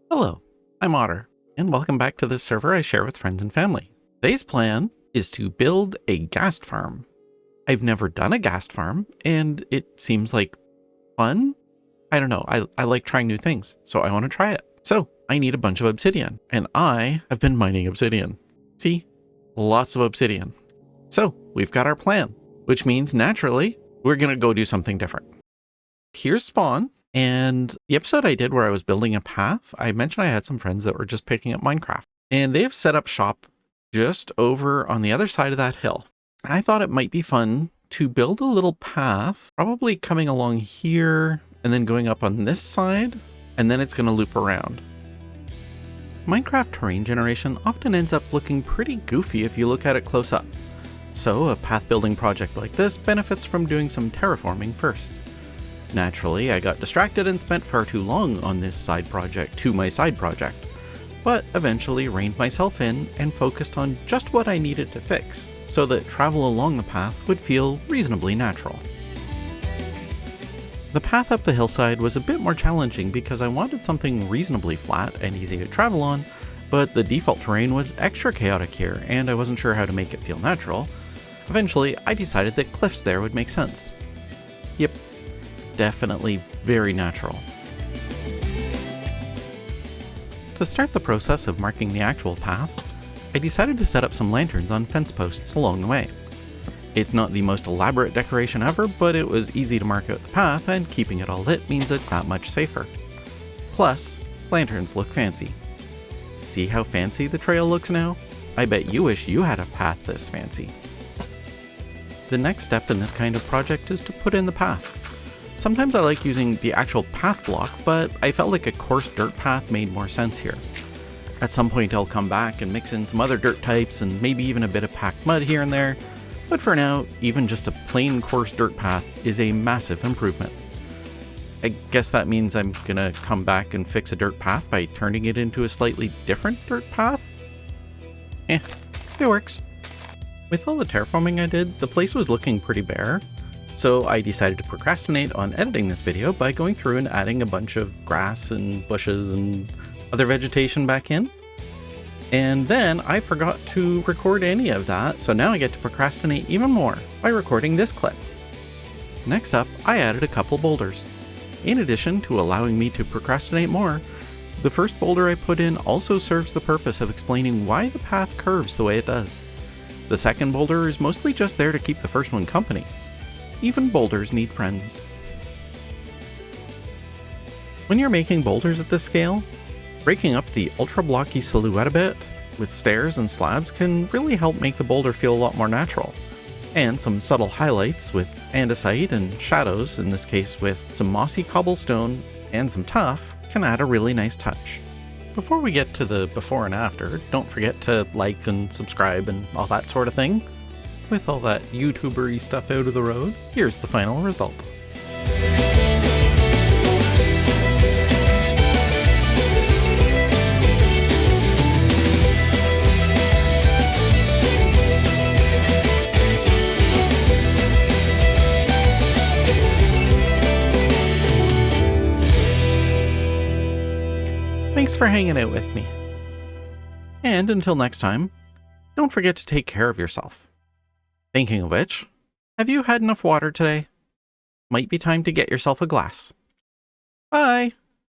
Hello, I'm Otter, and welcome back to this server I share with friends and family. Today's plan is to build a ghast farm. I've never done a ghast farm, and it seems like fun. I don't know, I like trying new things, so I want to try it. So I need a bunch of obsidian, and I have been mining obsidian. See, lots of obsidian. So we've got our plan, which means naturally, we're going to go do something different. Here's spawn. And the episode I did where I was building a path, I mentioned I had some friends that were just picking up Minecraft. And they have set up shop just over on the other side of that hill. And I thought it might be fun to build a little path, probably coming along here and then going up on this side, and then it's going to loop around. Minecraft terrain generation often ends up looking pretty goofy if you look at it close up. So a path building project like this benefits from doing some terraforming first. Naturally, I got distracted and spent far too long on this side project to my side project, but eventually reined myself in and focused on just what I needed to fix, so that travel along the path would feel reasonably natural. The path up the hillside was a bit more challenging because I wanted something reasonably flat and easy to travel on, but the default terrain was extra chaotic here and I wasn't sure how to make it feel natural. Eventually, I decided that cliffs there would make sense. Yep. Definitely very natural. To start the process of marking the actual path, I decided to set up some lanterns on fence posts along the way. It's not the most elaborate decoration ever, but it was easy to mark out the path, and keeping it all lit means it's that much safer. Plus, lanterns look fancy. See how fancy the trail looks now? I bet you wish you had a path this fancy. The next step in this kind of project is to put in the path. Sometimes I like using the actual path block, but I felt like a coarse dirt path made more sense here. At some point I'll come back and mix in some other dirt types and maybe even a bit of packed mud here and there, but for now, even just a plain coarse dirt path is a massive improvement. I guess that means I'm gonna come back and fix a dirt path by turning it into a slightly different dirt path? It works. With all the terraforming I did, the place was looking pretty bare. So I decided to procrastinate on editing this video by going through and adding a bunch of grass and bushes and other vegetation back in. And then I forgot to record any of that, so now I get to procrastinate even more by recording this clip. Next up, I added a couple boulders. In addition to allowing me to procrastinate more, the first boulder I put in also serves the purpose of explaining why the path curves the way it does. The second boulder is mostly just there to keep the first one company. Even boulders need friends. When you're making boulders at this scale, breaking up the ultra blocky silhouette a bit with stairs and slabs can really help make the boulder feel a lot more natural. And some subtle highlights with andesite and shadows, in this case with some mossy cobblestone and some tuff, can add a really nice touch. Before we get to the before and after, don't forget to like and subscribe and all that sort of thing. With all that YouTuber-y stuff out of the road, here's the final result. Thanks for hanging out with me. And until next time, don't forget to take care of yourself. Thinking of which, have you had enough water today? Might be time to get yourself a glass. Bye!